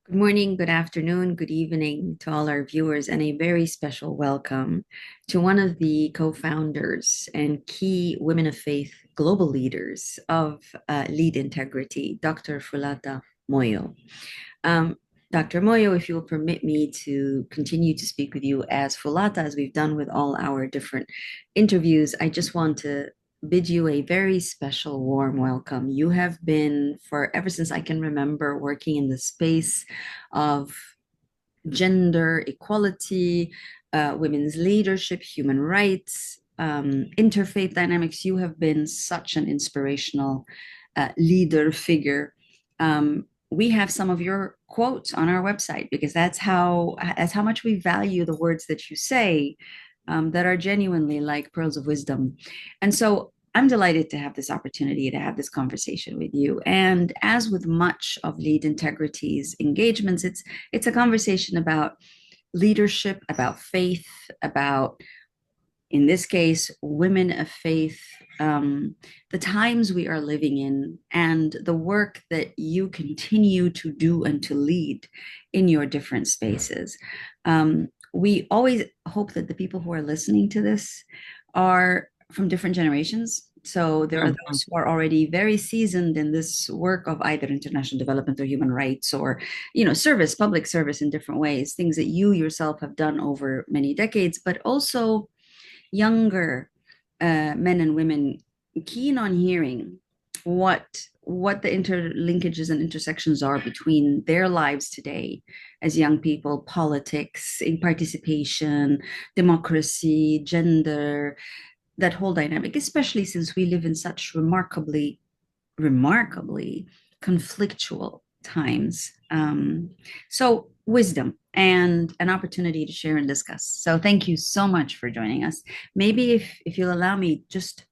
Good morning, good afternoon, good evening to all our viewers, and a very special welcome to one of the co-founders and key women of faith global leaders of Lead Integrity, Dr. Fulata Moyo. Um, Dr. Moyo, if you will permit me to continue to speak with you as Fulata, as we've done with all our different interviews, I just want to bid you a very special warm welcome. You have been, for ever since I can remember, working in the space of gender equality, women's leadership, human rights, interfaith dynamics. You have been such an inspirational leader figure. We have some of your quotes on our website because that's how much we value the words that you say, that are genuinely like pearls of wisdom. And so I'm delighted to have this opportunity to have this conversation with you. And as with much of Lead Integrity's engagements, it's a conversation about leadership, about faith, about, in this case, women of faith, the times we are living in, and the work that you continue to do and to lead in your different spaces. We always hope that the people who are listening to this are from different generations. So there are those who are already very seasoned in this work of either international development or human rights or, service, public service in different ways, things that you yourself have done over many decades, but also younger men and women keen on hearing what the interlinkages and intersections are between their lives today as young people, politics, in participation, democracy, gender, that whole dynamic, especially since we live in such remarkably conflictual times. So wisdom and an opportunity to share and discuss. So thank you so much for joining us. Maybe if you'll allow me, just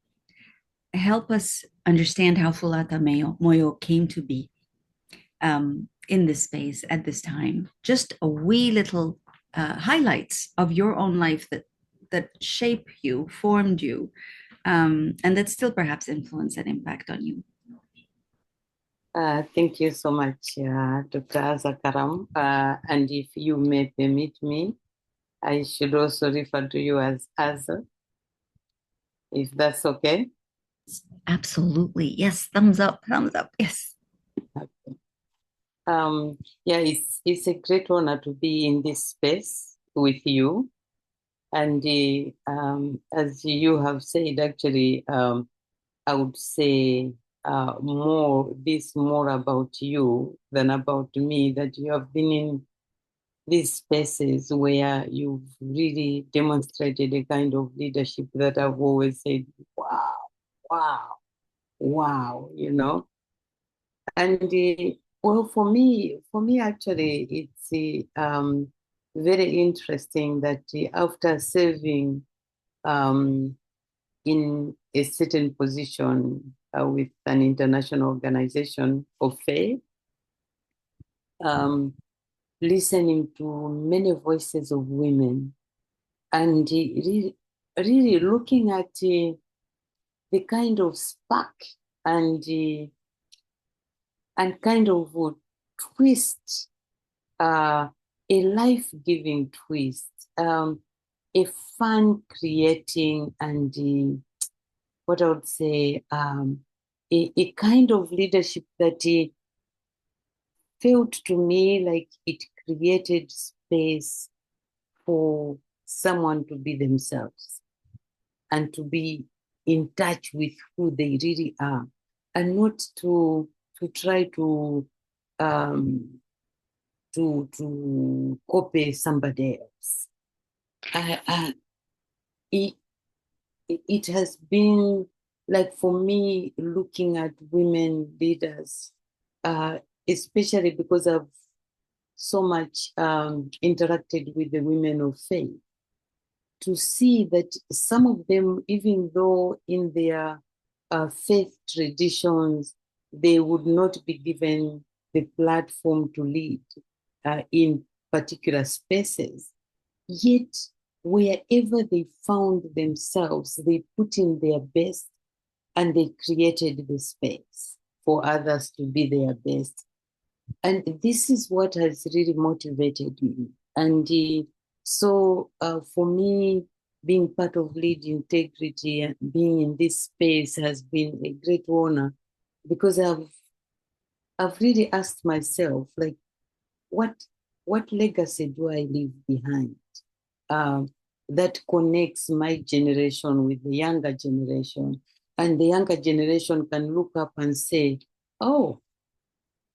help us understand how Fulata Moyo came to be in this space at this time. Just a wee little highlights of your own life that shape you, formed you, and that still perhaps influence and impact on you. Thank you so much, Dr. Zakaram. And if you may permit me, I should also refer to you as Aza, if that's okay. Absolutely. Yes. Thumbs up. Thumbs up. Yes. Okay. Yeah, it's a great honor to be in this space with you. And as you have said, actually, I would say more about you than about me, that you have been in these spaces where you've really demonstrated a kind of leadership that I've always said, wow, wow, wow, And well, for me, actually, it's very interesting that after serving in a certain position with an international organization of faith, listening to many voices of women and really looking at the kind of spark and kind of twist, a life-giving twist, a fun creating and what I would say, a kind of leadership that felt to me like it created space for someone to be themselves and to be in touch with who they really are, and not to try to copy somebody else. It has been like, for me, looking at women leaders, especially because I've so much interacted with the women of faith, to see that some of them, even though in their faith traditions, they would not be given the platform to lead in particular spaces, yet wherever they found themselves, they put in their best and they created the space for others to be their best. And this is what has really motivated me. And so for me, being part of Lead Integrity and being in this space has been a great honor, because I've really asked myself, like, what legacy do I leave behind that connects my generation with the younger generation? And the younger generation can look up and say, oh,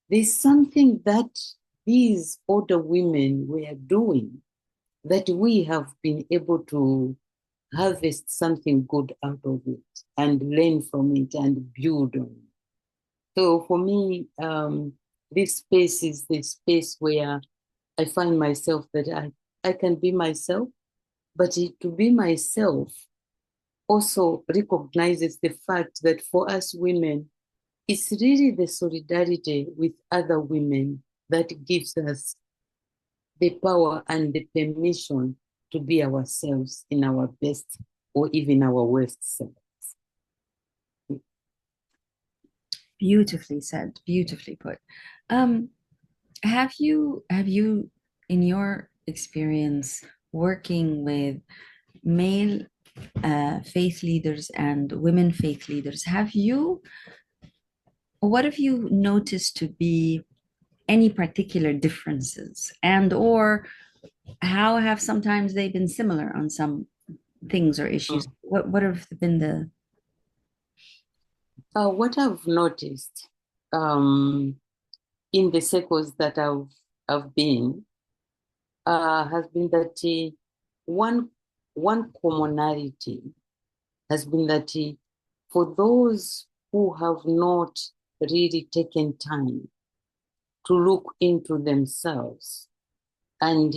there's something that these older women were doing that we have been able to harvest something good out of it and learn from it and build on it. So for me, this space is the space where I find myself that I can be myself, but to be myself also recognizes the fact that for us women, it's really the solidarity with other women that gives us the power and the permission to be ourselves in our best or even our worst self. Beautifully said, beautifully put. Have you in your experience working with male faith leaders and women faith leaders, what have you noticed to be any particular differences, and or how have sometimes they been similar on some things or issues? What have been the What I've noticed in the circles that I've been has been that one commonality has been that for those who have not really taken time to look into themselves and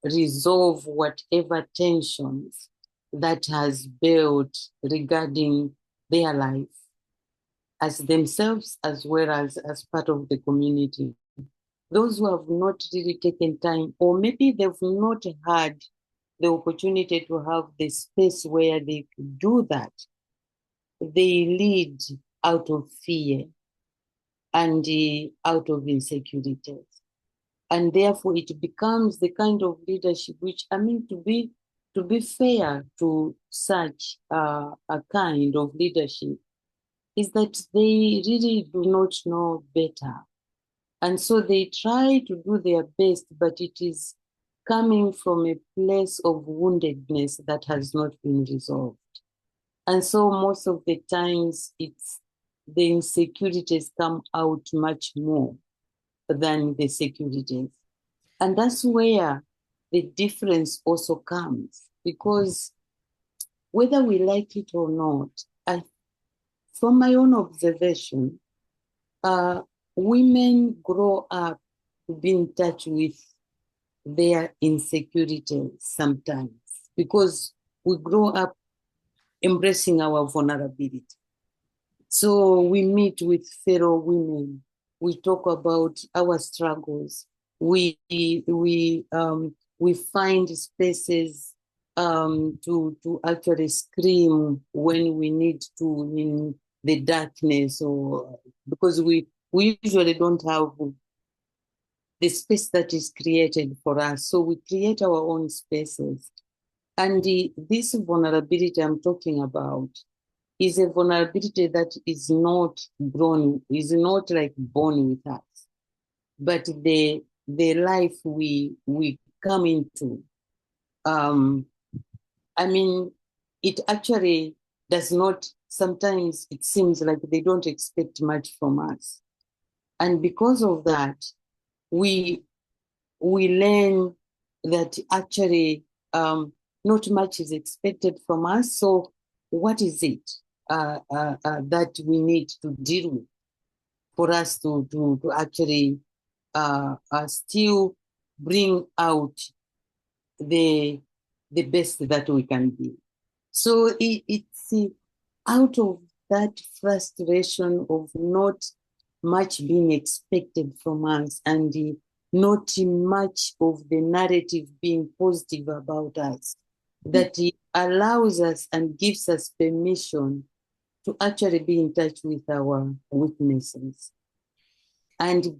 resolve whatever tensions that has built regarding their life as themselves as well as part of the community. Those who have not really taken time, or maybe they've not had the opportunity to have the space where they could do that, they lead out of fear and out of insecurities. And therefore it becomes the kind of leadership which, I mean, to be fair to such a kind of leadership, is that they really do not know better. And so they try to do their best, but it is coming from a place of woundedness that has not been resolved. And so most of the times it's the insecurities come out much more than the securities. And that's where the difference also comes, because whether we like it or not, from my own observation, women grow up to be in touch with their insecurities sometimes, because we grow up embracing our vulnerability. So we meet with fellow women, we talk about our struggles, we find spaces to actually scream when we need to in the darkness, or because we usually don't have the space that is created for us. So we create our own spaces. And this vulnerability I'm talking about is a vulnerability that is not grown, is not like born with us, but the life we come into. I mean, it actually does not, sometimes it seems like they don't expect much from us. And because of that, we learn that actually not much is expected from us. So what is it that we need to deal with for us to actually still bring out the best that we can be? So it's out of that frustration of not much being expected from us, and not much of the narrative being positive about us, that it allows us and gives us permission to actually be in touch with our weaknesses. And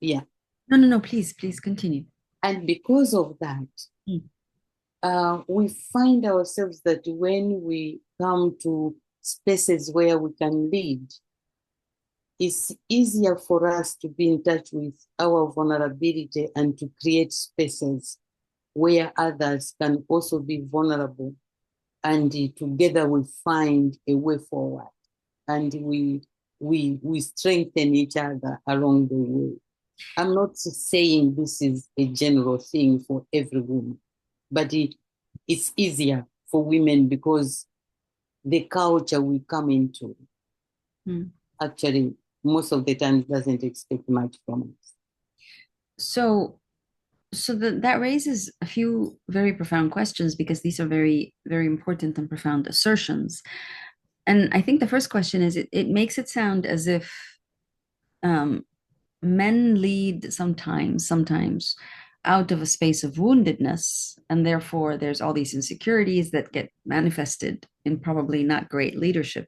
Yeah. No, please continue. And because of that, Mm. we find ourselves that when we come to spaces where we can lead, it's easier for us to be in touch with our vulnerability and to create spaces where others can also be vulnerable. And together we find a way forward, and we strengthen each other along the way. I'm not saying this is a general thing for every woman, but it's easier for women because the culture we come into Mm. actually most of the time doesn't expect much from us. That raises a few very profound questions, because these are very, very important and profound assertions. And I think the first question is, it makes it sound as if um, men lead sometimes out of a space of woundedness, and therefore there's all these insecurities that get manifested in probably not great leadership.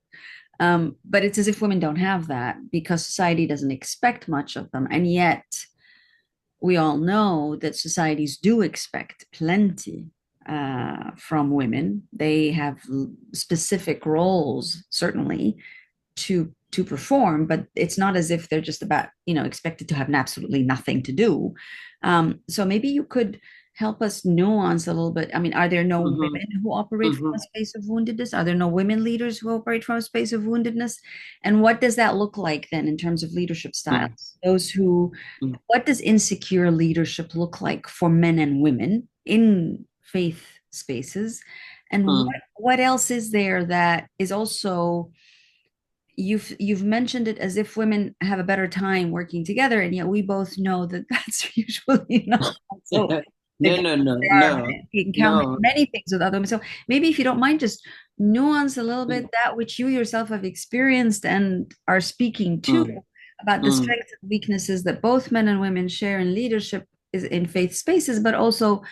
But it's as if women don't have that because society doesn't expect much of them. And yet we all know that societies do expect plenty from women. They have specific roles, certainly, to perform, but it's not as if they're just about, expected to have absolutely nothing to do. So maybe you could help us nuance a little bit. I mean, are there no Mm-hmm. women who operate from Mm-hmm. a space of woundedness? Are there no women leaders who operate from a space of woundedness? And what does that look like then in terms of leadership styles? Those who, Mm-hmm. what does insecure leadership look like for men and women in faith spaces? And what else is there that is also, you've mentioned it as if women have a better time working together, and yet we both know that that's usually not so the No, case. no, no, There are no, encounter no. many things with other women. So maybe if you don't mind, just nuance a little bit Mm, that which you yourself have experienced and are speaking to, mm, about the mm, strengths and weaknesses that both men and women share in leadership is in faith spaces, but also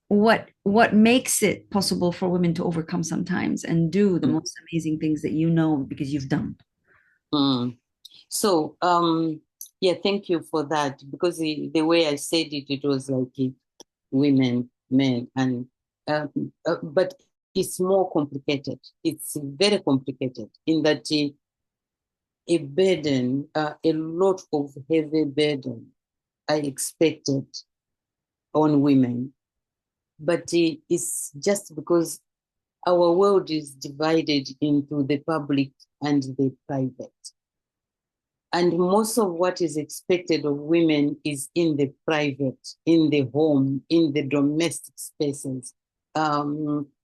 what makes it possible for women to overcome sometimes and do the mm, most amazing things that you know because you've done. mm. So, yeah, thank you for that, because the way I said it, it was like women, men, and but it's more complicated. It's very complicated in that a burden, a lot of heavy burden I expected on women, but it's just because our world is divided into the public and the private. And most of what is expected of women is in the private, in the home, in the domestic spaces.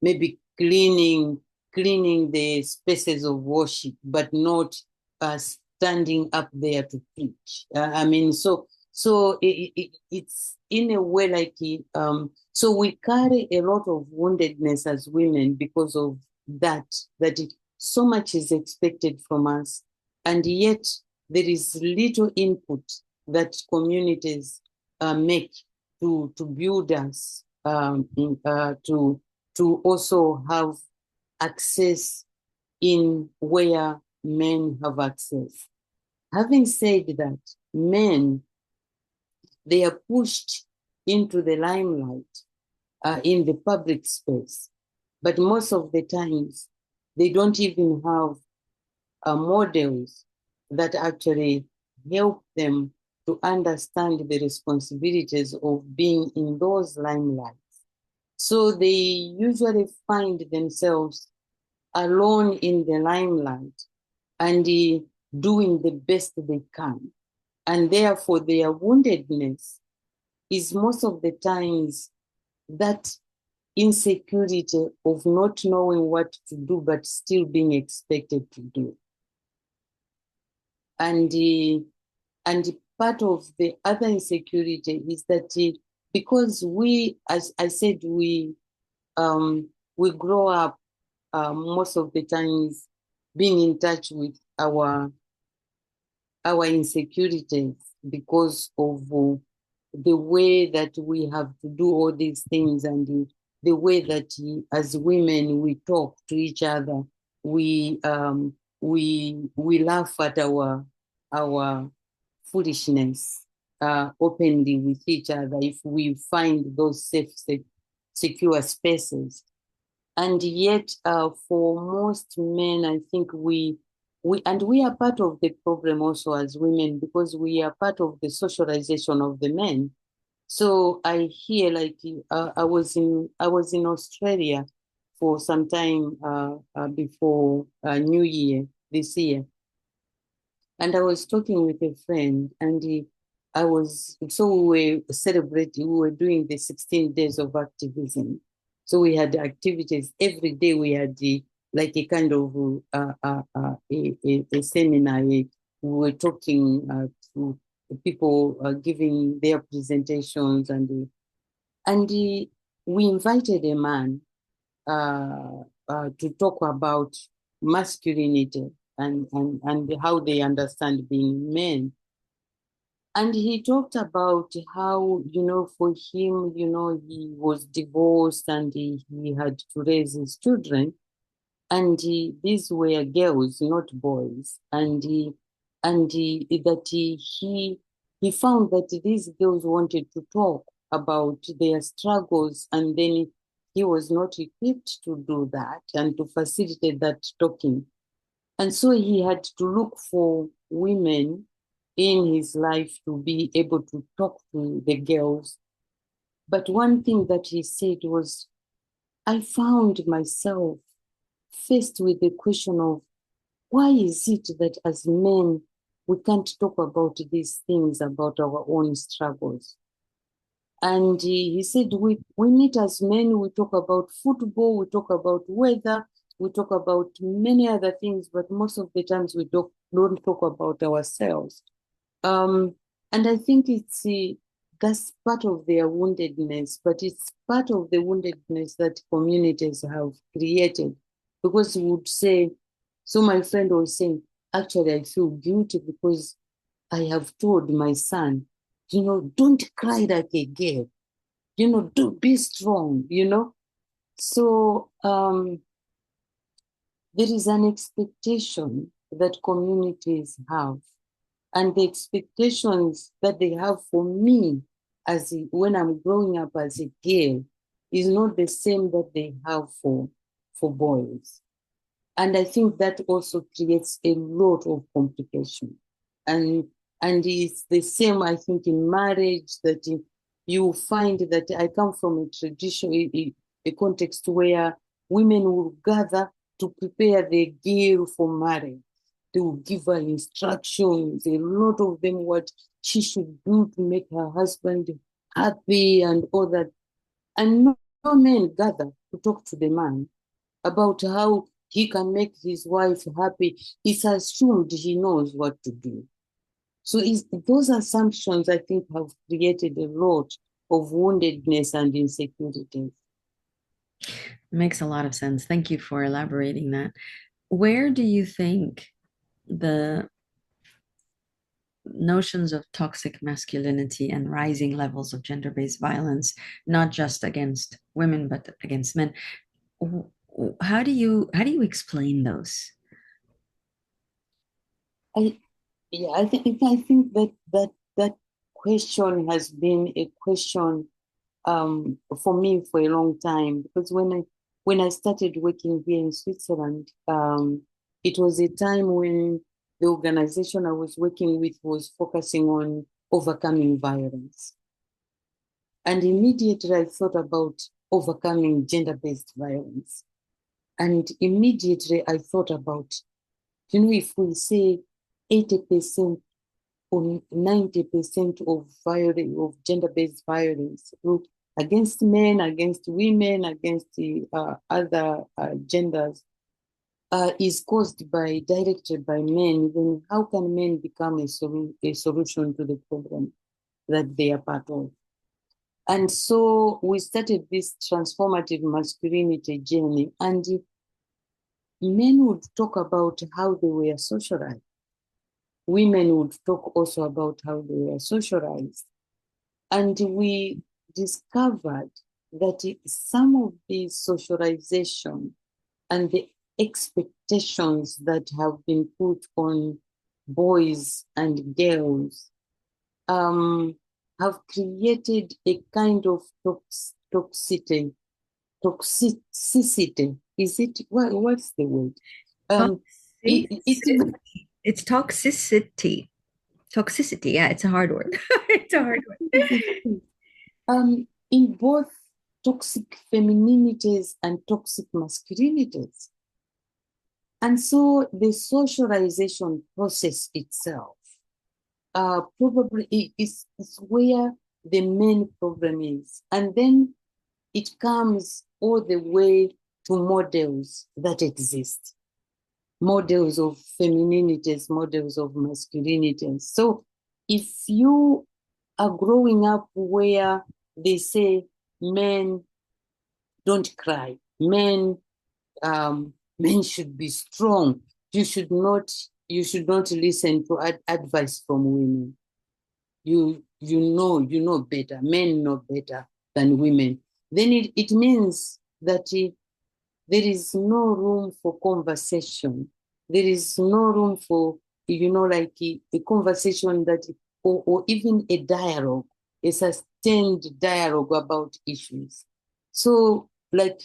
Maybe cleaning the spaces of worship, but not standing up there to preach. I mean, so it's in a way like so we carry a lot of woundedness as women because of that. So much is expected from us, and yet there is little input that communities make to build us, to also have access in where men have access. Having said that, men, they are pushed into the limelight in the public space, but most of the times they don't even have models that actually help them to understand the responsibilities of being in those limelights. So they usually find themselves alone in the limelight and doing the best they can. And therefore, their woundedness is most of the times that insecurity of not knowing what to do, but still being expected to do. And part of the other insecurity is that because we, as I said, we grow up most of the times being in touch with our insecurities because of the way that we have to do all these things, and the way that as women we talk to each other, we we laugh at our foolishness, openly with each other if we find those safe, secure spaces. And yet, for most men, I think we are part of the problem also as women, because we are part of the socialization of the men. So I hear, like, I was in Australia for some time before New Year this year, and I was talking with a friend, and we were celebrating, we were doing the 16 days of activism. So we had activities every day. We had like a kind of a seminar. We were talking to people giving their presentations, and we invited a man to talk about masculinity and how they understand being men. And he talked about how, for him, he was divorced and he had to raise his children. And these were girls, not boys. He found that these girls wanted to talk about their struggles, and then he was not equipped to do that and to facilitate that talking. And so he had to look for women in his life to be able to talk to the girls. But one thing that he said was, I found myself faced with the question of, why is it that as men, we can't talk about these things, about our own struggles? And he said, we meet as men, we talk about football, we talk about weather, we talk about many other things, but most of the times we don't talk about ourselves. And I think that's part of their woundedness, but it's part of the woundedness that communities have created. Because we would say, so my friend was saying, actually, I feel guilty because I have told my son, don't cry like a girl, do be strong, So there is an expectation that communities have, and the expectations that they have for me when I'm growing up as a girl is not the same that they have for boys. And I think that also creates a lot of complication. And it's the same, I think, in marriage, that you find that I come from a tradition, a context where women will gather to prepare the girl for marriage. They will give her instructions, a lot of them, what she should do to make her husband happy and all that. And no men gather to talk to the man about how he can make his wife happy. It's assumed he knows what to do. So those assumptions, I think, have created a lot of woundedness and insecurity. Makes a lot of sense. Thank you for elaborating that. Where do you think the notions of toxic masculinity and rising levels of gender-based violence, not just against women but against men, how do you explain those? I think that question has been a question for me for a long time, because when I started working here in Switzerland, it was a time when the organization I was working with was focusing on overcoming violence. And immediately I thought about overcoming gender-based violence. And immediately I thought about, if we say 80% or 90% of violence, of gender-based violence against men, against women, against the other genders, is directed by men, then how can men become a solution to the problem that they are part of? And so we started this transformative masculinity journey, and men would talk about how they were socialized. Women would talk also about how they were socialized. And we discovered that some of the socialization and the expectations that have been put on boys and girls have created a kind of toxicity. Is it what's the word? It It's toxicity. Toxicity, yeah, it's a hard word. It's a hard word. In both toxic femininities and toxic masculinities. And so the socialization process itself probably is where the main problem is. And then it comes all the way to models that exist, models of femininities, models of masculinities. So if you are growing up where they say men don't cry, men should be strong, you should not listen to advice from women. You know better, men know better than women. Then it means that there is no room for conversation. There is no room for, like a conversation that, or even a dialogue, a sustained dialogue about issues. So, like,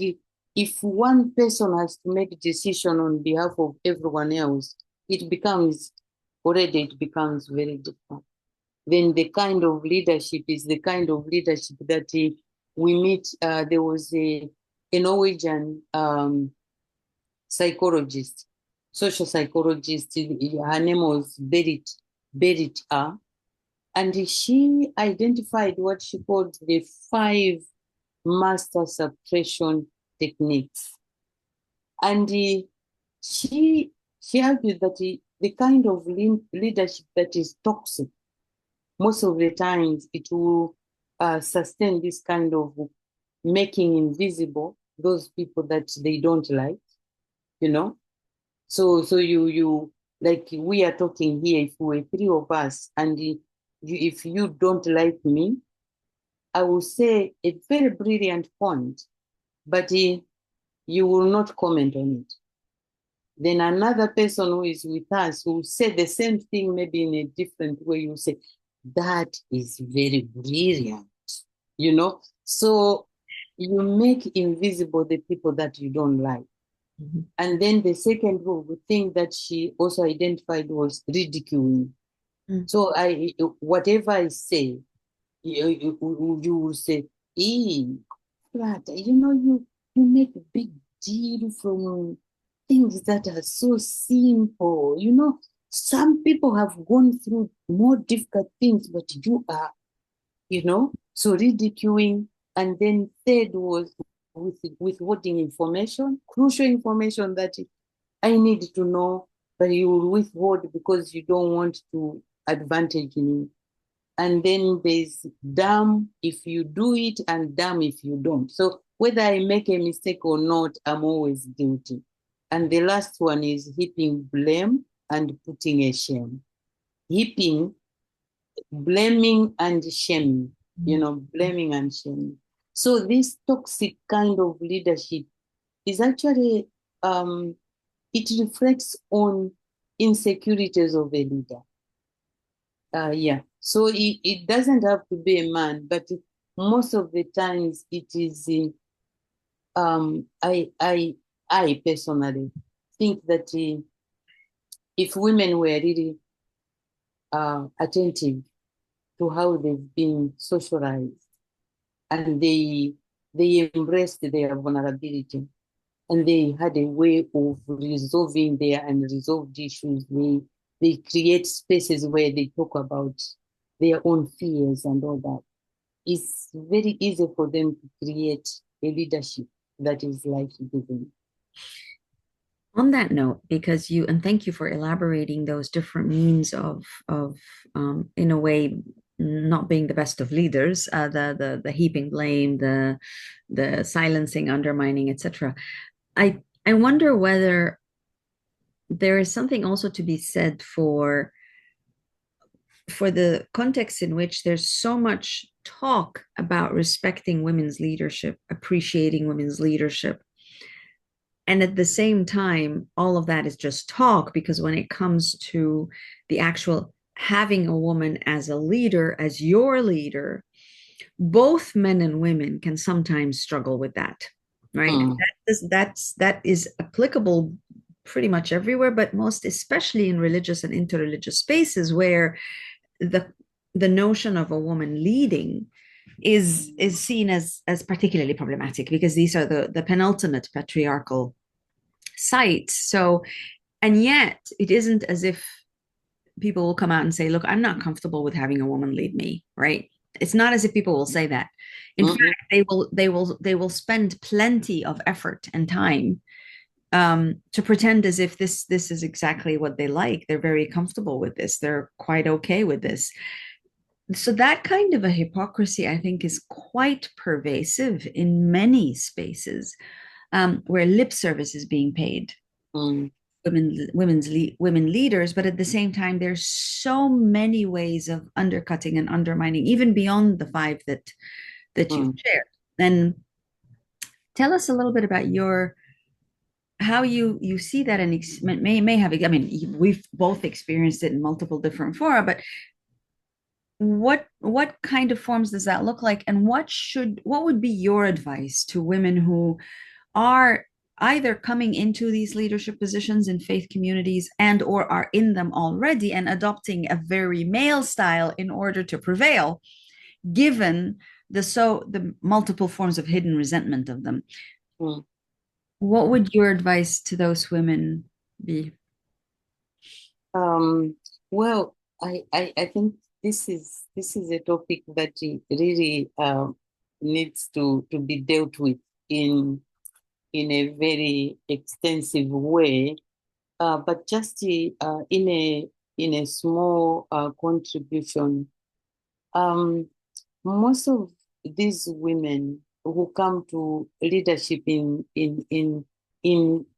if one person has to make a decision on behalf of everyone else, it becomes very different. Then the kind of leadership is the kind of leadership that we meet. There was a Norwegian psychologist, social psychologist. Her name was Berit A. And she identified what she called the 5 master suppression techniques. And she argued that the kind of leadership that is toxic, most of the times it will sustain this kind of making invisible those people that they don't like, you know. So you like we are talking here, if we were 3 of us, and if you don't like me, I will say a very brilliant point, but you will not comment on it. Then another person who is with us will say the same thing, maybe in a different way. You say, that is very brilliant, you know? So you make invisible the people that you don't like. Mm-hmm. And then the second thing that she also identified was ridiculing. Mm-hmm. So whatever I say, you will say, Fulata, you make a big deal from things that are so simple. Some people have gone through more difficult things, but you are, so ridiculing. And then third was withholding information, crucial information that I need to know, but you will withhold because you don't want to advantage me. And then there's damn if you do it and damn if you don't. So whether I make a mistake or not, I'm always guilty. And the last one is heaping blame and putting a shame. Heaping, blaming and shaming, blaming and shaming. So this toxic kind of leadership is actually, it reflects on insecurities of a leader. Yeah. So it doesn't have to be a man, but most of the times it is. I personally think that if women were really attentive to how they've been socialized, and they embraced their vulnerability, and they had a way of resolving their unresolved issues, they create spaces where they talk about their own fears and all that. It's very easy for them to create a leadership that is life-giving. On that note, because and thank you for elaborating those different means of in a way, not being the best of leaders, the heaping blame, the silencing, undermining, etc. I wonder whether there is something also to be said for the context in which there's so much talk about respecting women's leadership, appreciating women's leadership. And at the same time, all of that is just talk, because when it comes to the actual having a woman as a leader, as your leader, both men and women can sometimes struggle with that, right? Mm, That is applicable pretty much everywhere, but most especially in religious and interreligious spaces where the the notion of a woman leading is seen as particularly problematic because these are the penultimate patriarchal sites. So, and yet it isn't as if people will come out and say, look, I'm not comfortable with having a woman lead me, right? It's not as if people will say that. In fact, mm-hmm, they will spend plenty of effort and time to pretend as if this is exactly what they like. They're very comfortable with this. They're quite okay with this. So that kind of a hypocrisy, I think, is quite pervasive in many spaces where lip service is being paid mm, women leaders, but at the same time, there's so many ways of undercutting and undermining, even beyond the five that you've mm. shared. And tell us a little bit about your how you see that and may have. I mean, we've both experienced it in multiple different fora, but what kind of forms does that look like, and what would be your advice to women who are either coming into these leadership positions in faith communities and or are in them already and adopting a very male style in order to prevail, given the multiple forms of hidden resentment of them? Mm. What would your advice to those women be? Um, well, I think this is a topic that really needs to be dealt with in in a very extensive way. But just in a small contribution, um, most of these women who come to leadership in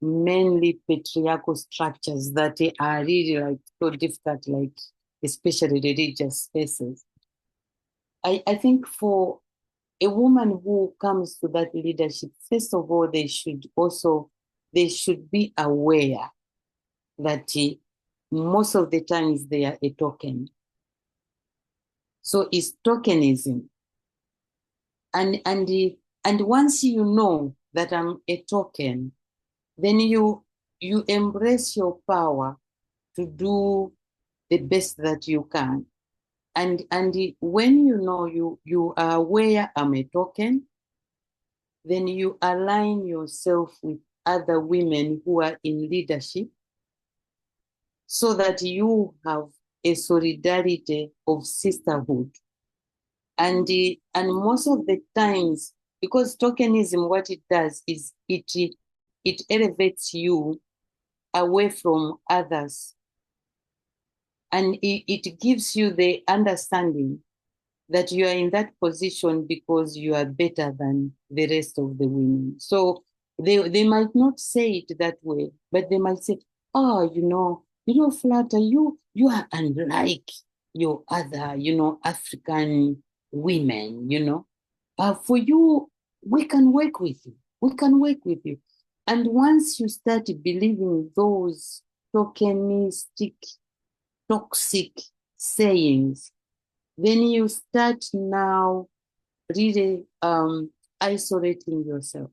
mainly patriarchal structures that are really like so difficult, like especially religious spaces. I think for a woman who comes to that leadership, first of all, they should be aware that most of the times they are a token. So it's tokenism. And once you know that I'm a token, then you embrace your power to do the best that you can. And when you know you are aware I'm a token, then you align yourself with other women who are in leadership so that you have a solidarity of sisterhood. And most of the times, because tokenism, what it does is it elevates you away from others, and it gives you the understanding that you are in that position because you are better than the rest of the women. So they might not say it that way, but they might say, oh, Fulata, you are unlike your other, African women. For you, we can work with you. We can work with you. And once you start believing those tokenistic, toxic sayings, then you start now really isolating yourself.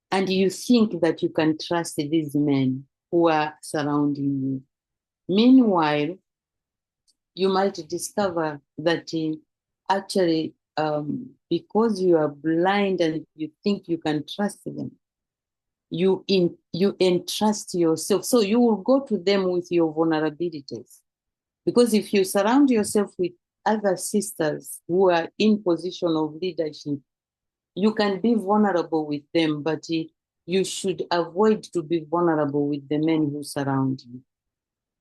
And you think that you can trust these men who are surrounding you. Meanwhile, you might discover that actually, because you are blind and you think you can trust them, you entrust yourself. So you will go to them with your vulnerabilities. Because if you surround yourself with other sisters who are in position of leadership, you can be vulnerable with them, but you should avoid to be vulnerable with the men who surround you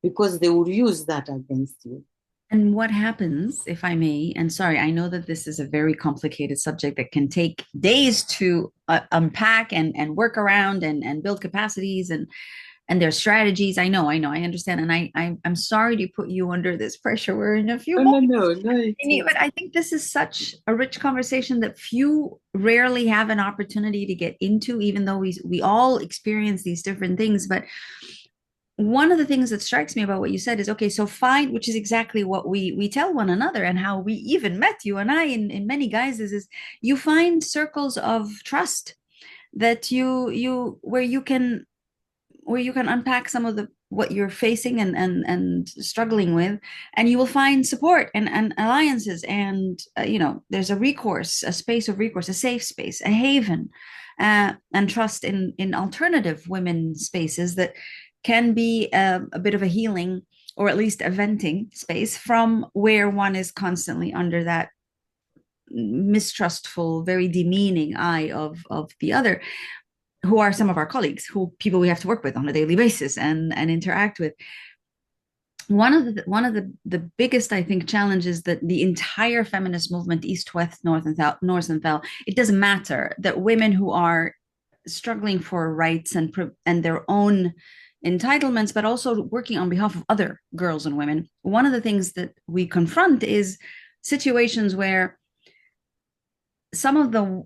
because they will use that against you. And what happens, if I may, and sorry, I know that this is a very complicated subject that can take days to unpack and work around and build capacities and their strategies. I understand. And I'm sorry to put you under this pressure. We're in a few Oh, no, moments. no, no, But I think this is such a rich conversation that few rarely have an opportunity to get into, even though we all experience these different things. But one of the things that strikes me about what you said is, okay, so find, which is exactly what we tell one another, and how we even met, you and I, in many guises, is you find circles of trust that you where you can unpack some of the what you're facing and struggling with, and you will find support and alliances, and there's a recourse, a space of recourse, a safe space, a haven, and trust in alternative women spaces that can be a bit of a healing, or at least a venting space from where one is constantly under that mistrustful, very demeaning eye of the other, who are some of our colleagues, who people we have to work with on a daily basis and interact with. One of the biggest, I think, challenges that the entire feminist movement, east, west, north and south, it doesn't matter that women who are struggling for rights and their own entitlements, but also working on behalf of other girls and women. One of the things that we confront is situations where some of the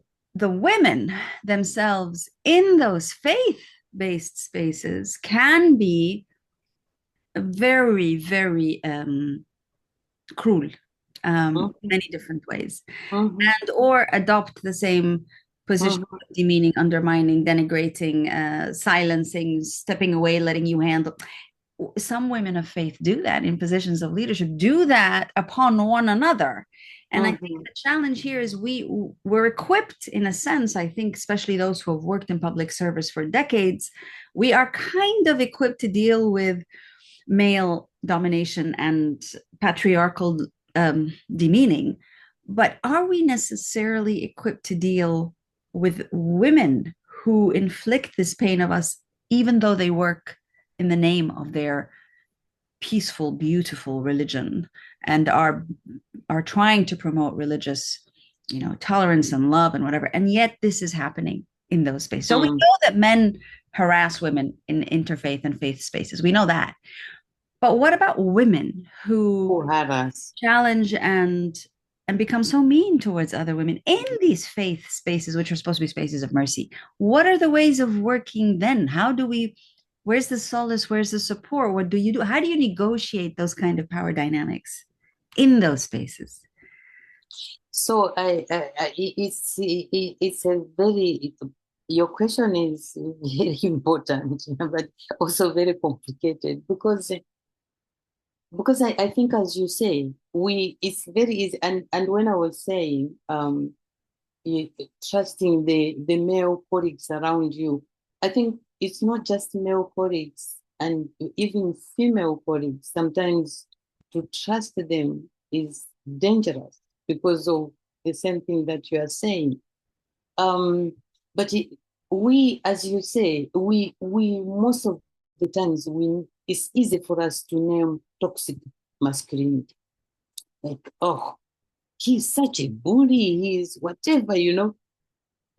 women themselves in those faith-based spaces can be very, very cruel, in many different ways, and or adopt the same position, demeaning, undermining, denigrating, silencing, stepping away, letting you handle. Some women of faith do that in positions of leadership, do that upon one another. And I think the challenge here is we're equipped, in a sense, I think, especially those who have worked in public service for decades, we are kind of equipped to deal with male domination and patriarchal demeaning. But are we necessarily equipped to deal with women who inflict this pain of us, even though they work in the name of their peaceful, beautiful religion, and are trying to promote religious, tolerance and love and whatever, and yet this is happening in those spaces? So we know that men harass women in interfaith and faith spaces. We know that. But what about women who harass, challenge and become so mean towards other women in these faith spaces, which are supposed to be spaces of mercy? What are the ways of working then? How do we, where's the solace? Where's the support? What do you do? How do you negotiate those kind of power dynamics in those spaces? So it's a very, your question is very important, but also very complicated, because I think, as you say, it's very easy. And when I was saying trusting the male colleagues around you, I think it's not just male colleagues, and even female colleagues. Sometimes to trust them is dangerous because of the same thing that you are saying. But we, as you say, we most of the times it's easy for us to name toxic masculinity. Like, oh, he's such a bully, he's whatever,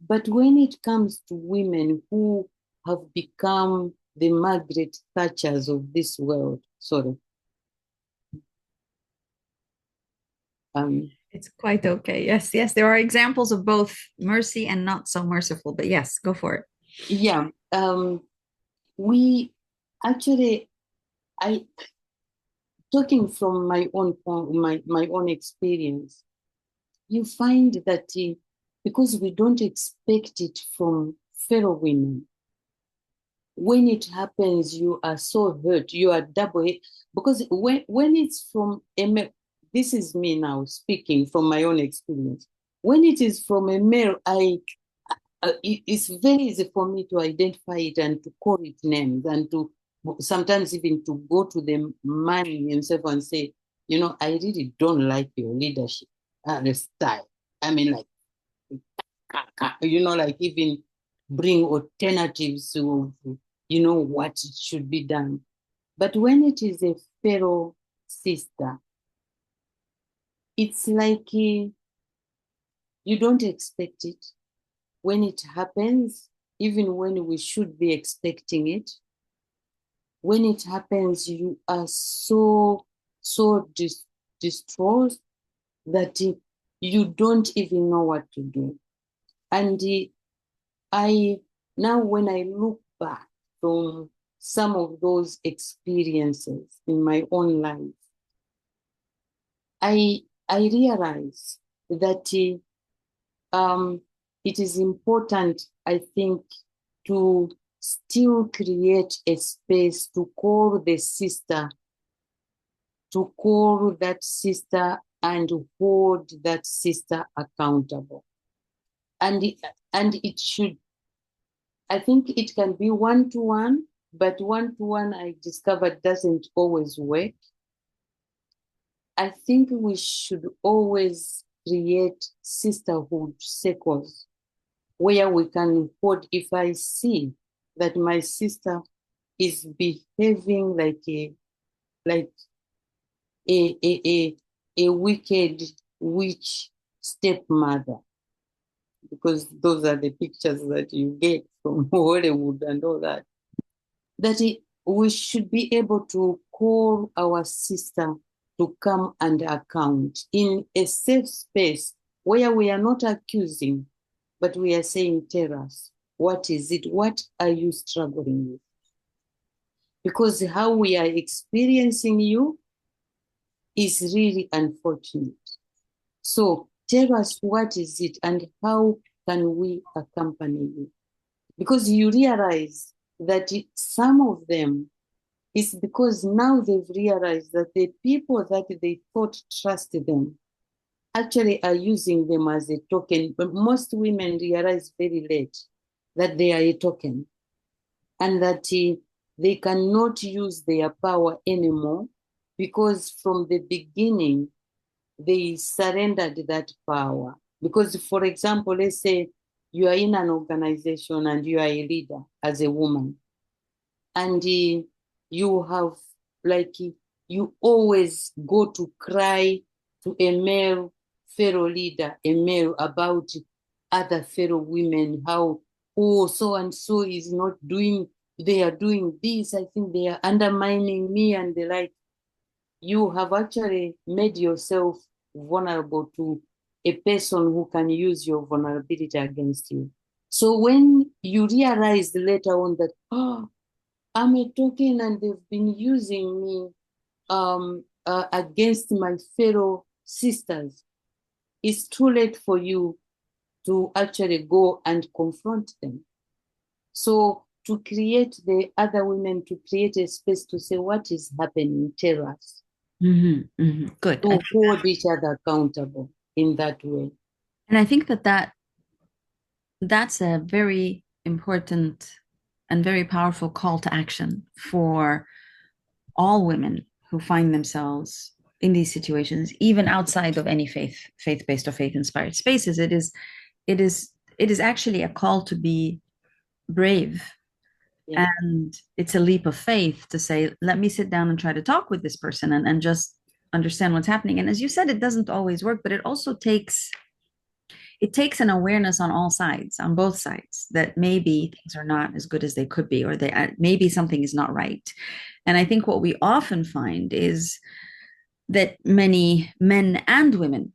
But when it comes to women who have become the Margaret Thatchers of this world, it's quite okay. Yes, yes. There are examples of both mercy and not so merciful, but yes, go for it. Yeah. We actually, talking from my own my own experience, you find that because we don't expect it from fellow women, when it happens, you are so hurt, you are double hit. Because when it's from a male, this is me now speaking from my own experience. When it is from a male, it's very easy for me to identify it and to call it names, and to sometimes even to go to the man himself and say, I really don't like your leadership style. I mean, like, like even bring alternatives to, what should be done. But when it is a fellow sister, it's like you don't expect it. When it happens, even when we should be expecting it, when it happens, you are so distraught that you don't even know what to do. And I now, when I look back from some of those experiences in my own life, I realize that it is important, I think, to still create a space to call that sister and hold that sister accountable. And it should, I think it can be one-to-one, but one-to-one I discovered doesn't always work. I think we should always create sisterhood circles where we can hold. If I see that my sister is behaving like a wicked witch stepmother, because those are the pictures that you get from Hollywood and all that, we should be able to call our sister to come and account in a safe space where we are not accusing, but we are saying, tell us, what is it? What are you struggling with? Because how we are experiencing you is really unfortunate. So tell us, what is it and how can we accompany you? Because you realize that some of them is because now they've realized that the people that they thought trusted them actually are using them as a token. But most women realize very late that they are a token and that they cannot use their power anymore, because from the beginning, they surrendered that power. Because, for example, let's say you are in an organization and you are a leader as a woman, and you have, like, you always go to cry to a male fellow leader, a male, about other fellow women, how, oh, so and so is not doing, they are doing this, I think they are undermining me and the like. You have actually made yourself vulnerable to a person who can use your vulnerability against you. So when you realize later on that, oh, I'm a token and they've been using me against my fellow sisters, it's too late for you to actually go and confront them. So to create the other women, to create a space to say, what is happening, tell us. Good. To hold each other accountable in that way. And I think that's a very important and very powerful call to action for all women who find themselves in these situations, even outside of any faith-based or faith-inspired spaces. It is actually a call to be brave. Yeah. And it's a leap of faith to say, let me sit down and try to talk with this person and just understand what's happening. And as you said, it doesn't always work, but it also takes an awareness on all sides, on both sides, that maybe things are not as good as they could be, or maybe something is not right. And I think what we often find is that many men and women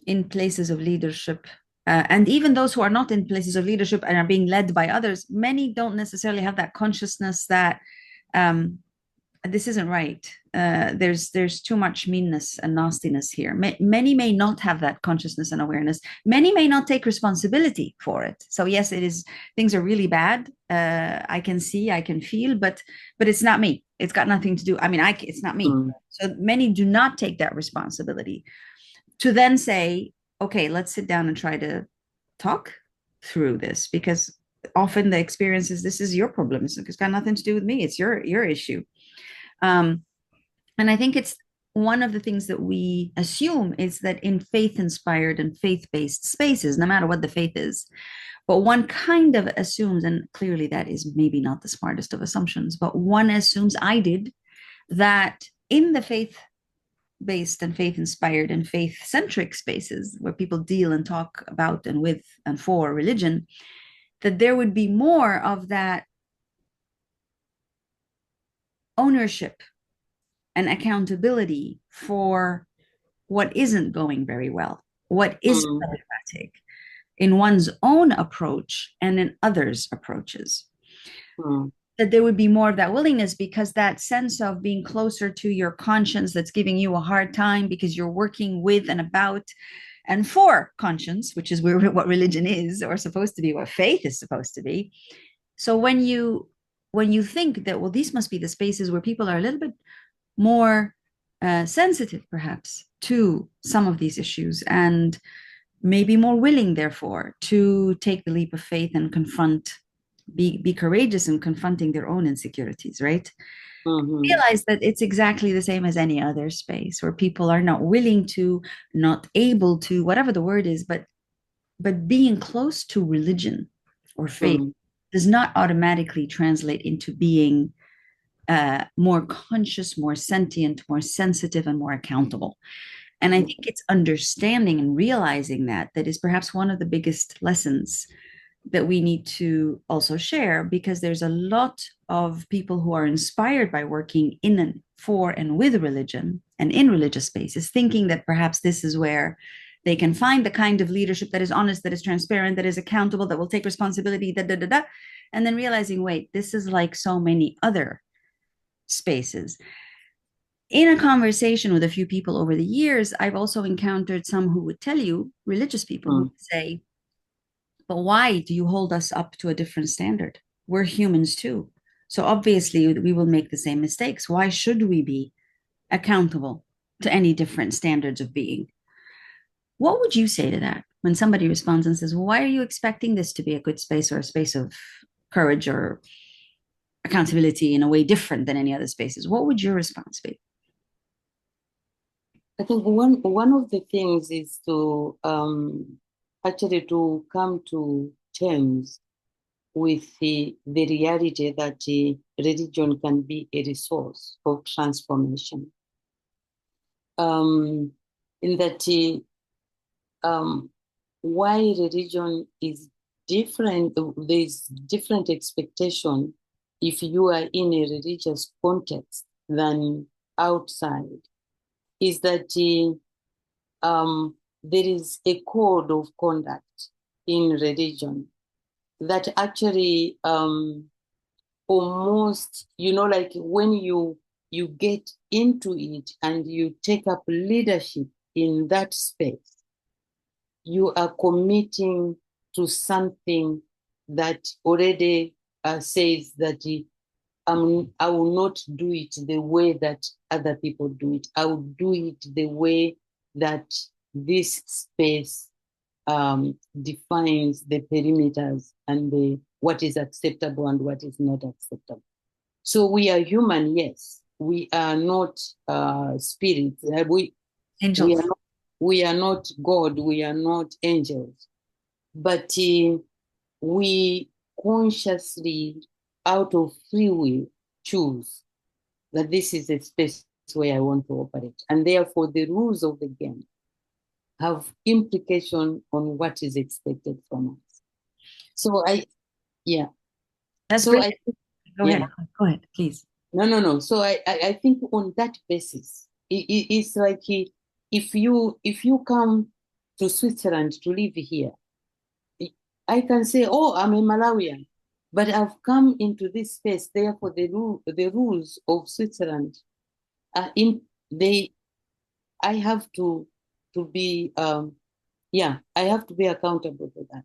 in places of leadership, and even those who are not in places of leadership and are being led by others, many don't necessarily have that consciousness that this isn't right. There's too much meanness and nastiness here. Many may not have that consciousness and awareness. Many may not take responsibility for it. So yes, it is, things are really bad. I can see, I can feel, but it's not me. It's got nothing to do. I mean, it's not me. So many do not take that responsibility to then say, okay, let's sit down and try to talk through this, because often the experience is, this is your problem. It's got nothing to do with me. It's your issue. And I think it's one of the things that we assume is that in faith-inspired and faith-based spaces, no matter what the faith is, but one kind of assumes, and clearly that is maybe not the smartest of assumptions, but one assumes, I did, that in the faith-based and faith-inspired and faith-centric spaces where people deal and talk about and with and for religion, that there would be more of that ownership and accountability for what isn't going very well, what is problematic in one's own approach and in others' approaches. that there would be more of that willingness, because that sense of being closer to your conscience that's giving you a hard time because you're working with and about and for conscience, which is what religion is or supposed to be, what faith is supposed to be. So when you think that, well, these must be the spaces where people are a little bit more sensitive perhaps to some of these issues, and maybe more willing therefore to take the leap of faith and be courageous in confronting their own insecurities, right? Mm-hmm. Realize that it's exactly the same as any other space where people are not willing to, not able to, whatever the word is, but being close to religion or faith Mm-hmm. does not automatically translate into being more conscious, more sentient, more sensitive, and more accountable. And I think it's understanding and realizing that is perhaps one of the biggest lessons that we need to also share, because there's a lot of people who are inspired by working in and for and with religion and in religious spaces, thinking that perhaps this is where they can find the kind of leadership that is honest, that is transparent, that is accountable, that will take responsibility, and then realizing, wait, this is like so many other spaces. In a conversation with a few people over the years, I've also encountered some who would tell you, religious people who would say, but why do you hold us up to a different standard? We're humans too. So obviously, we will make the same mistakes. Why should we be accountable to any different standards of being? What would you say to that when somebody responds and says, well, why are you expecting this to be a good space or a space of courage or accountability in a way different than any other spaces? What would your response be? I think one of the things is to actually to come to terms with the reality that religion can be a resource of transformation. In that why religion is different, there's different expectation if you are in a religious context than outside, is that there is a code of conduct in religion that actually almost, like when you get into it and you take up leadership in that space, you are committing to something that already says that I will not do it the way that other people do it. I will do it the way that this space defines the perimeters and what is acceptable and what is not acceptable. So we are human, yes. We are not spirits. We Angels. are not, we are not God. We are not angels. But we consciously, out of free will, choose that this is a space where I want to operate. And therefore, the rules of the game have implication on what is expected from us. So yeah. That's So brilliant. Go yeah. ahead. Go ahead, please. No. So I think on that basis, it's like if you come to Switzerland to live here, I can say, oh, I'm a Malawian, but I've come into this space. Therefore, the rules of Switzerland are in they. I have to be I have to be accountable for that.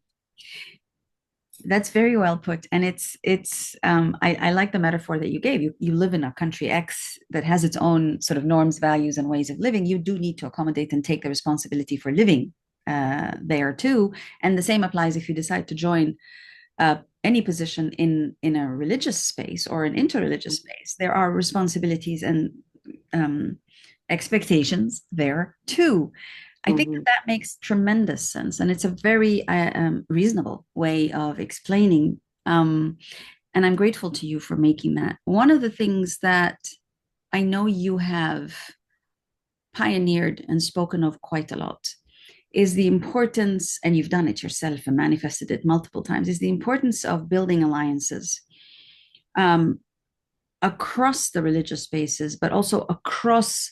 That's very well put. And I like the metaphor that you gave. You live in a country X that has its own sort of norms, values, and ways of living. You do need to accommodate and take the responsibility for living there too. And the same applies if you decide to join any position in a religious space or an interreligious space. There are responsibilities and expectations there too. I think that makes tremendous sense, and it's a very reasonable way of explaining. And I'm grateful to you for making that. One of the things that I know you have pioneered and spoken of quite a lot is the importance, and you've done it yourself and manifested it multiple times, is the importance of building alliances across the religious spaces, but also across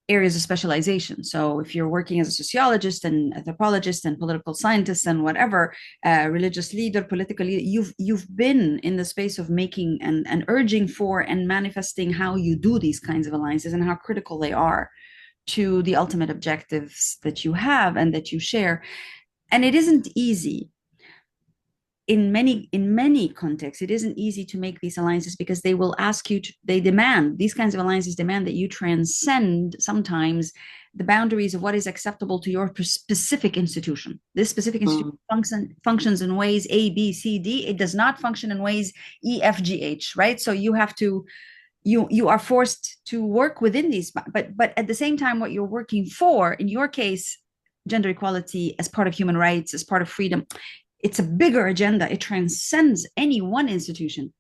areas of specialization. So if you're working as a sociologist and anthropologist and political scientist and whatever, religious leader, political leader, you've been in the space of making and urging for and manifesting how you do these kinds of alliances and how critical they are to the ultimate objectives that you have and that you share. And it isn't easy in many contexts. It isn't easy to make these alliances because they will ask you to, they demand, these kinds of alliances demand that you transcend sometimes the boundaries of what is acceptable to your specific institution. This specific institution functions in ways A, B, C, D. It does not function in ways E, F, G, H, right? So you have to, you are forced to work within these, but at the same time, what you're working for, in your case, gender equality as part of human rights, as part of freedom, it's a bigger agenda. It transcends any one institution.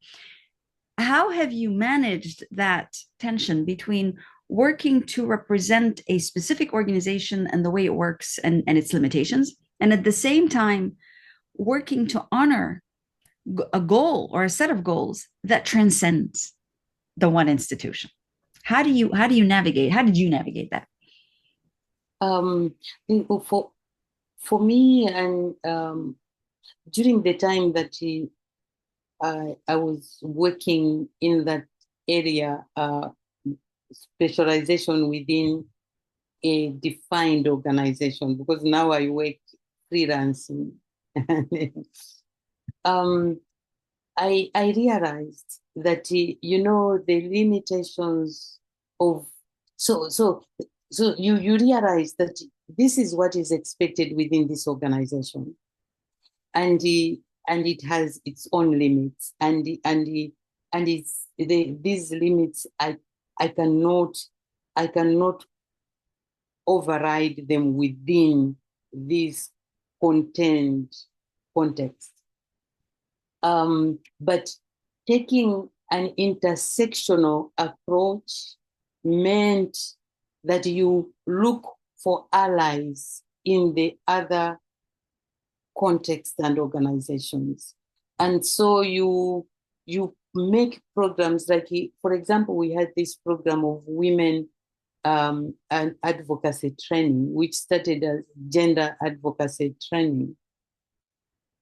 How have you managed that tension between working to represent a specific organization and the way it works and its limitations, and at the same time working to honor a goal or a set of goals that transcends the one institution? How do you navigate? How did you navigate that? For me, and during the time that I was working in that area, specialization within a defined organization, because now I work freelancing. I realized that the limitations of so you realize that this is what is expected within this organization, and it has its own limits, and it's these limits I cannot override them within this contained context. But taking an intersectional approach meant that you look for allies in the other contexts and organizations. And so you make programs like, for example, we had this program of women and advocacy training, which started as gender advocacy training.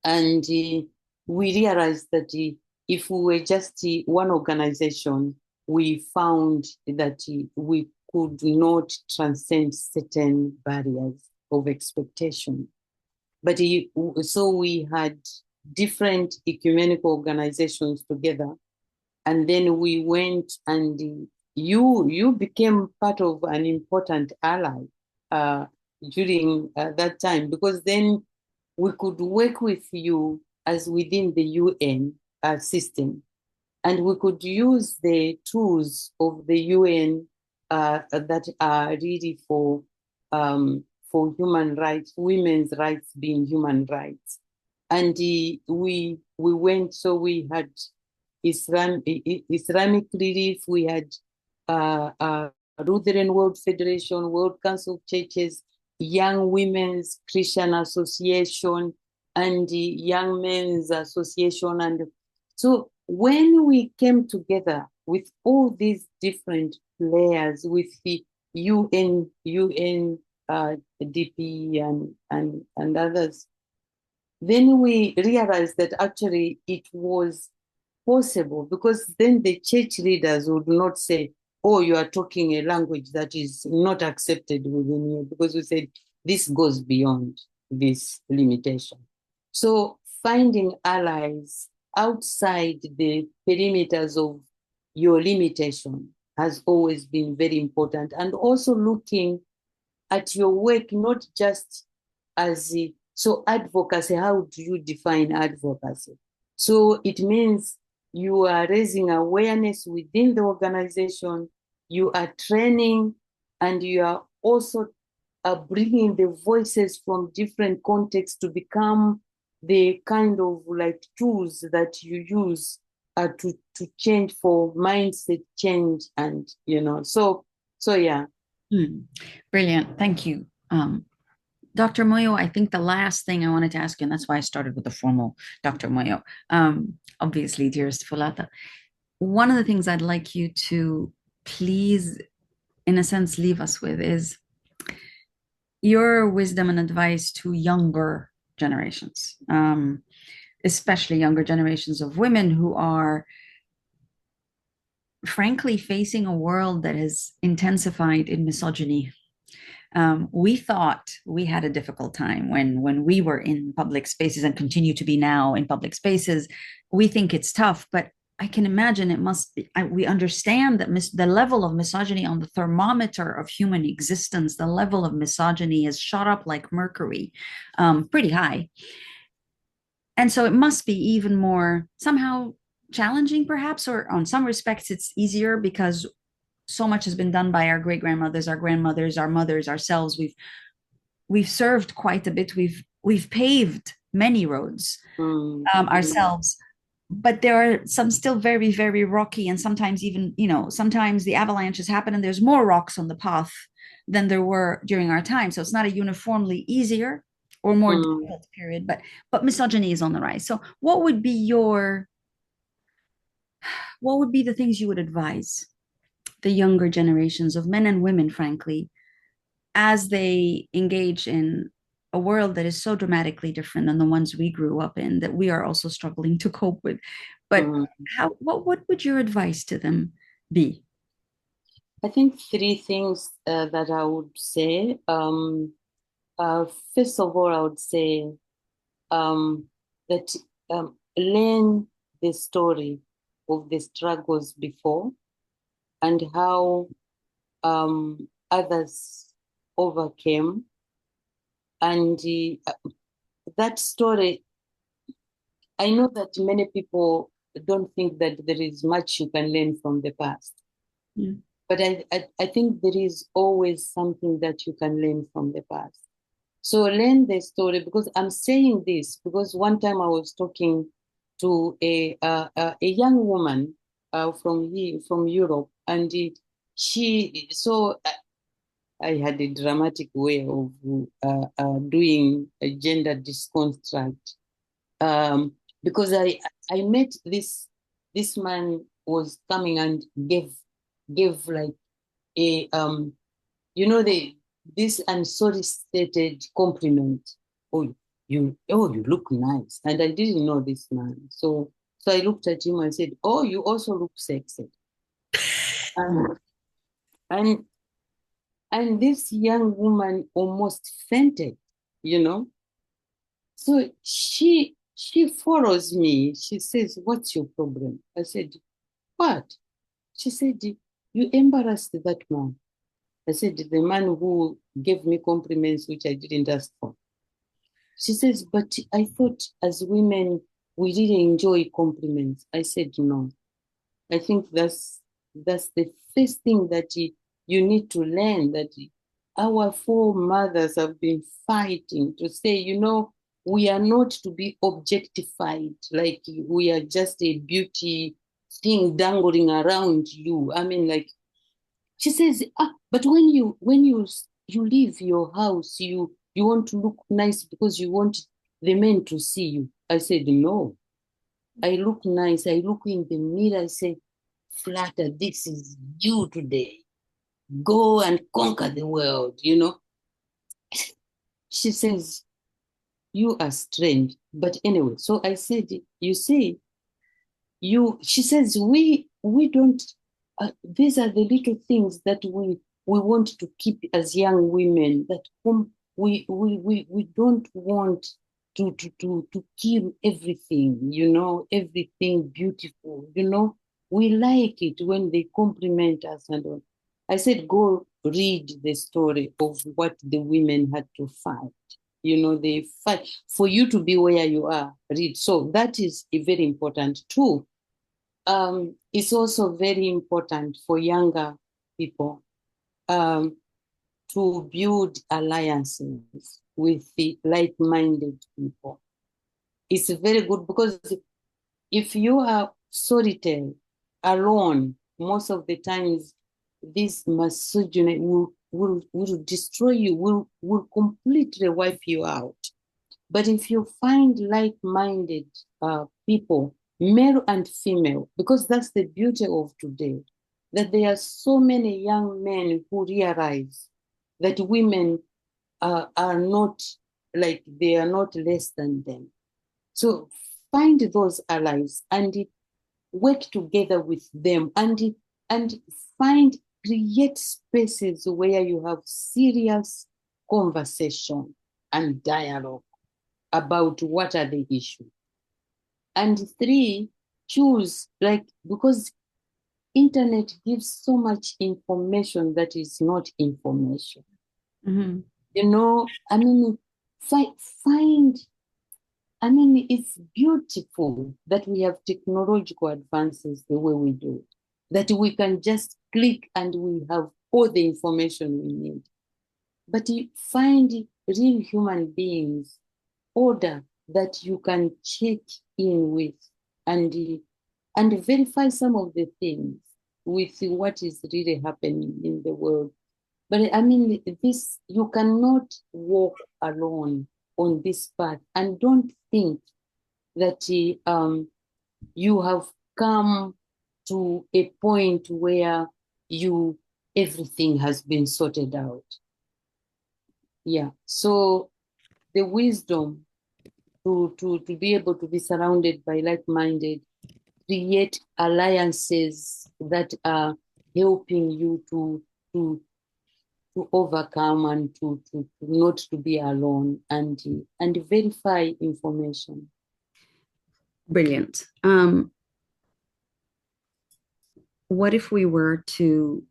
And we realized that if we were just one organization, we found that we could not transcend certain barriers of expectation. But so we had different ecumenical organizations together, and then we went, and you became part of an important ally during that time, because then we could work with you as within the UN system, and we could use the tools of the UN that are really for human rights, women's rights being human rights. And we went, so we had Islamic Relief, we had Lutheran World Federation, World Council of Churches, Young Women's Christian Association, and the Young Men's Association. And so when we came together with all these different players, with the UN, DP and others, then we realized that actually it was possible, because then the church leaders would not say, oh, you are talking a language that is not accepted within you, because we said this goes beyond this limitation. So finding allies outside the perimeters of your limitation has always been very important. And also looking at your work, not just as so advocacy, how do you define advocacy? So it means you are raising awareness within the organization, you are training, and you are also bringing the voices from different contexts to become the kind of like tools that you use to change, for mindset change, and so yeah. Brilliant. Thank you. Dr. Moyo, I think the last thing I wanted to ask you, and that's why I started with the formal Dr. Moyo, obviously, dearest Fulata, one of the things I'd like you to please in a sense, leave us with is your wisdom and advice to younger generations, especially younger generations of women who are frankly facing a world that has intensified in misogyny. We thought we had a difficult time when we were in public spaces and continue to be now in public spaces. We think it's tough, but I can imagine it must be. We understand that the level of misogyny on the thermometer of human existence, the level of misogyny has shot up like mercury, pretty high. And so it must be even more somehow challenging, perhaps, or on some respects, it's easier because so much has been done by our great grandmothers, our grandmothers, our mothers, ourselves. We've served quite a bit. We've paved many roads ourselves, but there are some still very, very rocky, and sometimes even, sometimes the avalanches happen and there's more rocks on the path than there were during our time. So it's not a uniformly easier or more difficult period, but misogyny is on the rise. So what would be the things you would advise the younger generations of men and women, frankly, as they engage in a world that is so dramatically different than the ones we grew up in, that we are also struggling to cope with? But what would your advice to them be? I think three things that I would say. First of all, I would say that learn the story of the struggles before and how others overcame. And that story, I know that many people don't think that there is much you can learn from the past. Mm. But I think there is always something that you can learn from the past. So learn the story, because I'm saying this because one time I was talking to a young woman from Europe, and I had a dramatic way of doing a gender disconstruct, because I met this man was coming and gave like a this unsolicited compliment. Oh, you look nice. And I didn't know this man. So I looked at him and said, oh, you also look sexy. And this young woman almost fainted, So she follows me. She says, what's your problem? I said, what? She said, you embarrassed that man. I said, the man who gave me compliments which I didn't ask for. She says, but I thought as women, we really enjoy compliments. I said, no. I think that's the first thing that you need to learn, that our foremothers have been fighting to say, we are not to be objectified, like we are just a beauty thing dangling around you. I mean, like, she says, but when you leave your house, you want to look nice because you want the men to see you. I said, no. I look nice. I look in the mirror. I say, Fulata, this is you today. Go and conquer the world, She says, you are strange. But anyway, so I said, you see, she says, we don't, these are the little things that we want to keep as young women, that we don't want to kill everything, everything beautiful, we like it when they compliment us and all. I said, go read the story of what the women had to fight. They fight for you to be where you are. Read. So that is very important too. It's also very important for younger people to build alliances with the like-minded people. It's very good because if you are solitary, alone, most of the times this misogyny will destroy you, will completely wipe you out. But if you find like-minded people, male and female, because that's the beauty of today. that there are so many young men who realize that women are not, like, they are not less than them. So find those allies and work together with them, and create spaces where you have serious conversation and dialogue about what are the issues. And three, choose, like, because internet gives so much information that is not information. Mm-hmm. You know, I mean, find, I mean, it's beautiful that we have technological advances the way we do, that we can just click and we have all the information we need. But you find real human beings, order that you can check in with, and verify some of the things with what is really happening in the world. But I mean, this, you cannot walk alone on this path, and don't think that you have come to a point where everything has been sorted out. Yeah. So the wisdom to be able to be surrounded by like-minded, create alliances that are helping you to overcome and to not to be alone, and verify information. Brilliant. What if we were to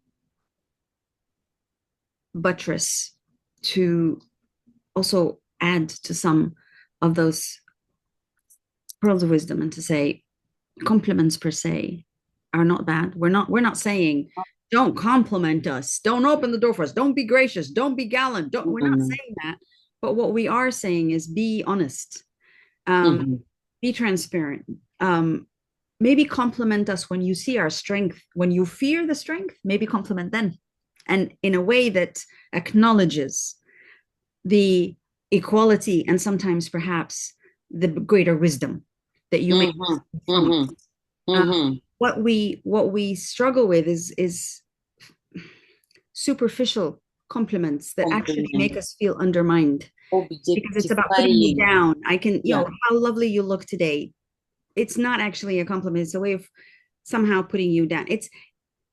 buttress, to also add to some of those pearls of wisdom, and to say compliments per se are not bad. We're not saying don't compliment us, don't open the door for us, don't be gracious, don't be gallant. We're not saying that. But what we are saying is be honest, be transparent. Maybe compliment us when you see our strength. When you fear the strength, maybe compliment then, and in a way that acknowledges the equality and sometimes perhaps the greater wisdom that you may from us. What we struggle with is superficial compliments that actually make us feel undermined, because it's about putting you down. I can, how lovely you look today. It's not actually a compliment. It's a way of somehow putting you down.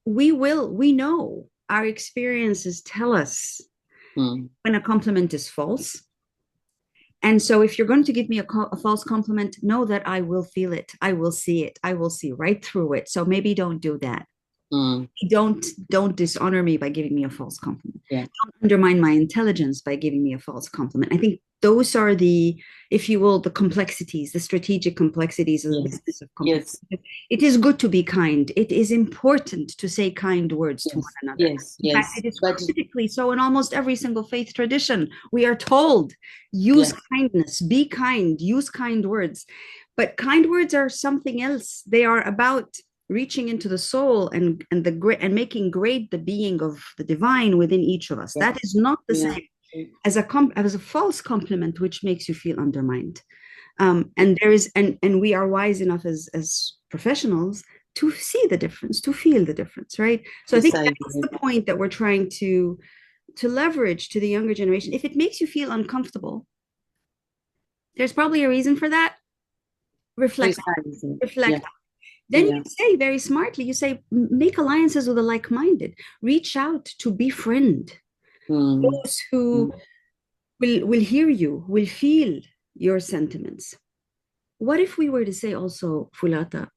We know our experiences tell us when a compliment is false. And so if you're going to give me a false compliment, know that I will feel it. I will see it. I will see right through it. So maybe don't do that. Don't dishonor me by giving me a false compliment. Don't undermine my intelligence by giving me a false compliment. I think those are the, if you will, the complexities, the strategic complexities of the business of compliments. It is good to be kind. It is important to say kind words to one another. In fact, it is critically so in almost every single faith tradition. We are told, use kindness, be kind, use kind words. But kind words are something else. They are about reaching into the soul and making great the being of the divine within each of us. That is not the same as a false compliment, which makes you feel undermined. And there is, and we are wise enough as professionals to see the difference, to feel the difference, right? So I think that's the point that we're trying to leverage to the younger generation. If it makes you feel uncomfortable, there's probably a reason for that. Reflect. Then you say very smartly, you say, make alliances with the like-minded, reach out to befriend those who will hear you, will feel your sentiments. What if we were to say also, Fulata,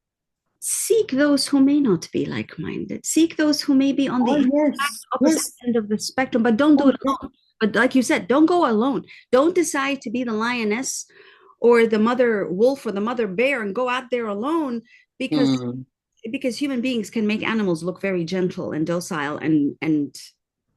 seek those who may not be like-minded, seek those who may be on the opposite end of the spectrum, but don't do it alone. But like you said, don't go alone. Don't decide to be the lioness or the mother wolf or the mother bear and go out there alone, because human beings can make animals look very gentle and docile and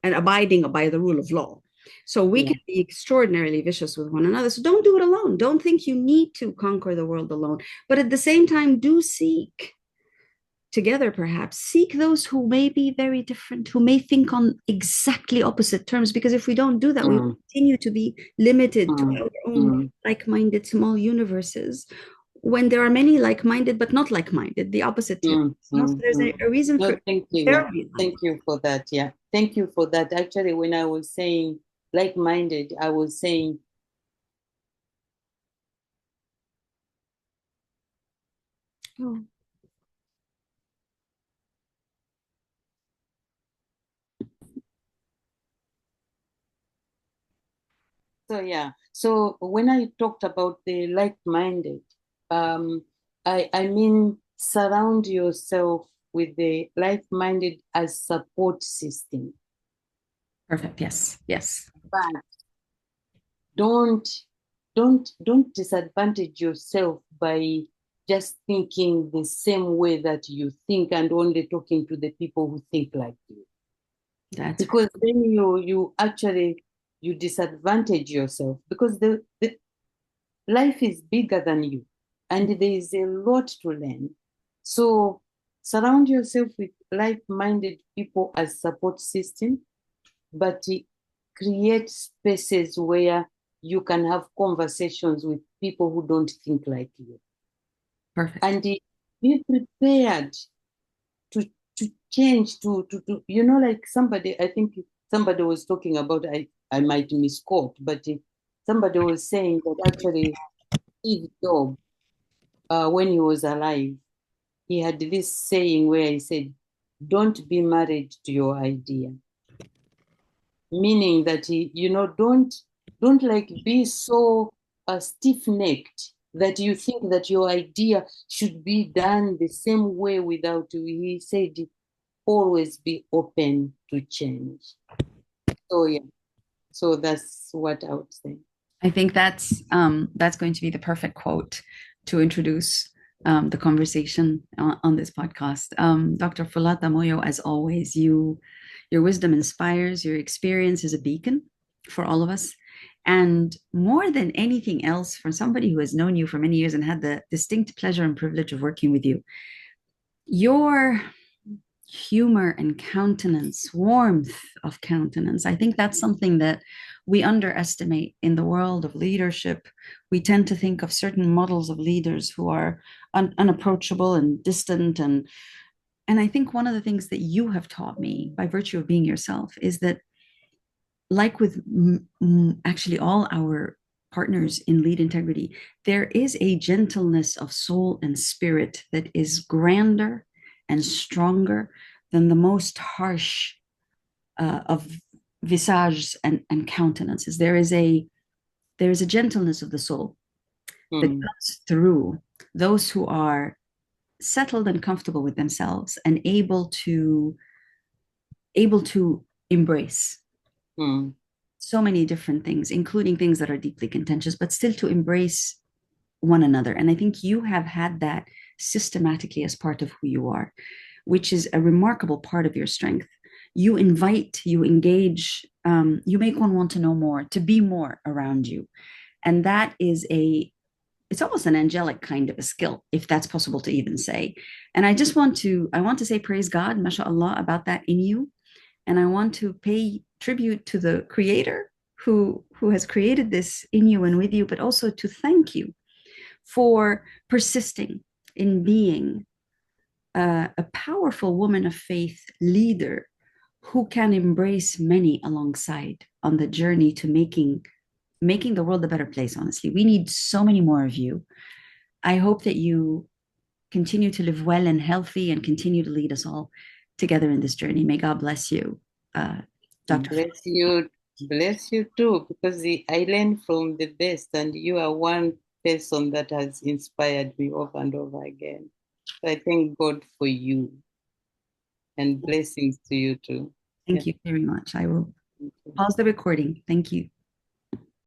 abiding by the rule of law. So we can be extraordinarily vicious with one another. So don't do it alone. Don't think you need to conquer the world alone. But at the same time, do seek together, perhaps. Seek those who may be very different, who may think on exactly opposite terms. Because if we don't do that, we continue to be limited to our own like-minded small universes, when there are many like-minded but not like-minded, the opposite too. So there's a reason No, for thank you. Yeah. Thank you for that. Yeah. Thank you for that. Actually, when I was saying like-minded, I was saying Oh. So yeah, so when I talked about the like-minded, I mean surround yourself with the like-minded as support system. Perfect. Yes. Yes. But don't don't disadvantage yourself by just thinking the same way that you think and only talking to the people who think like you. That's right. Because then you actually you disadvantage yourself because the life is bigger than you and there is a lot to learn. So surround yourself with like-minded people as support system, but create spaces where you can have conversations with people who don't think like you. Perfect. And be prepared to change, to you know, like somebody, I think somebody was talking about, I might misquote, but somebody was saying that actually Steve Jobs, when he was alive, he had this saying where he said, don't be married to your idea. Meaning that, you know, don't like be so stiff-necked that you think that your idea should be done the same way without, he said, always be open to change. So yeah, so that's what I would say. I think that's going to be the perfect quote to introduce the conversation on this podcast. Dr. Fulata Moyo, as always, your wisdom inspires. Your experience is a beacon for all of us. And more than anything else, for somebody who has known you for many years and had the distinct pleasure and privilege of working with you, your humor and countenance, warmth of countenance. I think that's something that we underestimate in the world of leadership. We tend to think of certain models of leaders who are unapproachable and distant. And I think one of the things that you have taught me by virtue of being yourself is that, like with actually all our partners in lead integrity, there is a gentleness of soul and spirit that is grander and stronger than the most harsh of visages and countenances. There is a gentleness of the soul that comes through those who are settled and comfortable with themselves and able to embrace so many different things, including things that are deeply contentious, but still to embrace one another. And I think you have had that systematically as part of who you are, which is a remarkable part of your strength. You invite, you engage, you make one want to know more, to be more around you. And that is it's almost an angelic kind of a skill, if that's possible to even say. And I want to say praise God, mashallah, about that in you. And I want to pay tribute to the creator who has created this in you and with you, but also to thank you for persisting in being a powerful woman of faith leader who can embrace many alongside on the journey to making the world a better place. Honestly, we need so many more of you. I hope that you continue to live well and healthy and continue to lead us all together in this journey. May God bless you, Dr. Bless you too, because I learn from the best, and you are one person that has inspired me over and over again. So I thank God for you, and blessings to you too. Thank you very much. I will pause the recording. Thank you.